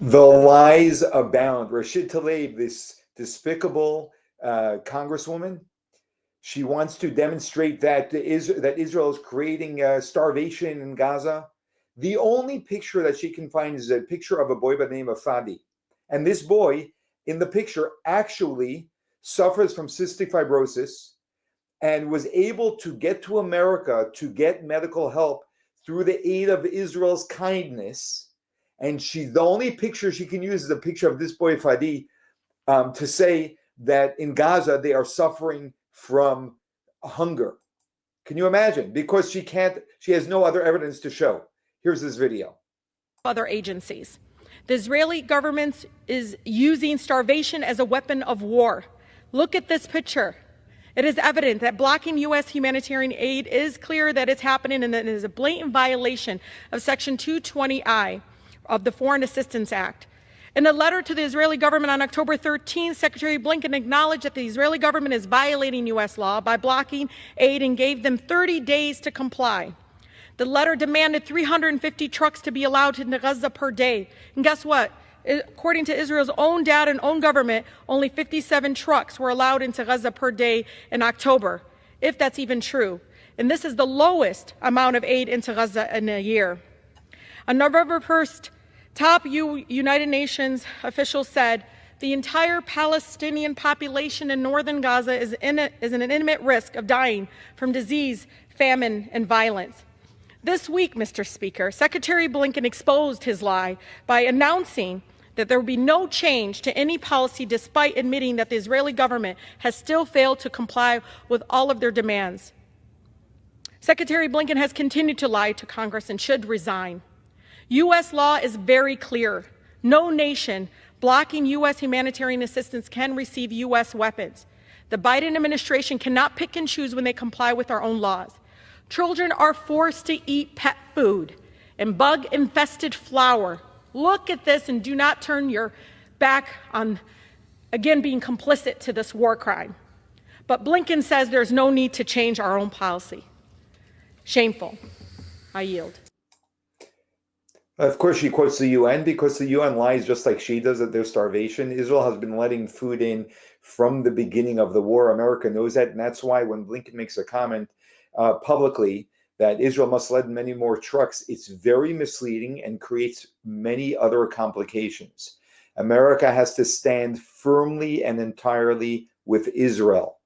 The lies abound. Rashida Tlaib, this despicable Congresswoman, she wants to demonstrate that Israel is creating starvation in Gaza. The only picture that she can find is a picture of a boy by the name of Fadi. And this boy in the picture actually suffers from cystic fibrosis and was able to get to America to get medical help through the aid of Israel's kindness. And the only picture she can use is a picture of this boy Fadi to say that in Gaza they are suffering from hunger. Can you imagine? Because she has no other evidence to show. Here's this video. Other agencies. The Israeli government is using starvation as a weapon of war. Look at this picture. It is evident that blocking U.S. humanitarian aid is clear that it's happening, and that it is a blatant violation of Section 220I of the Foreign Assistance Act. In a letter to the Israeli government on October 13, Secretary Blinken acknowledged that the Israeli government is violating U.S. law by blocking aid and gave them 30 days to comply. The letter demanded 350 trucks to be allowed into Gaza per day. And guess what? According to Israel's own data and own government, only 57 trucks were allowed into Gaza per day in October, if that's even true. And this is the lowest amount of aid into Gaza in a year. On November 1st, top United Nations officials said the entire Palestinian population in northern Gaza is in an imminent risk of dying from disease, famine, and violence. This week, Mr. Speaker, Secretary Blinken exposed his lie by announcing that there will be no change to any policy, despite admitting that the Israeli government has still failed to comply with all of their demands. Secretary Blinken has continued to lie to Congress and should resign. U.S. law is very clear. No nation blocking U.S. humanitarian assistance can receive U.S. weapons. The Biden administration cannot pick and choose when they comply with our own laws. Children are forced to eat pet food and bug-infested flour. Look at this and do not turn your back on, again, being complicit to this war crime. But Blinken says there's no need to change our own policy. Shameful. I yield. Of course, she quotes the UN because the UN lies just like she does that there's starvation. Israel has been letting food in from the beginning of the war. America knows that, and that's why when Blinken makes a comment publicly that Israel must let in many more trucks, it's very misleading and creates many other complications. America has to stand firmly and entirely with Israel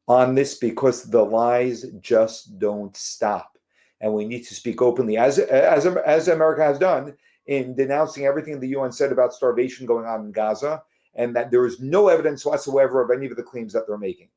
on this because the lies just don't stop. And we need to speak openly, as America has done, in denouncing everything the UN said about starvation going on in Gaza, and that there is no evidence whatsoever of any of the claims that they're making.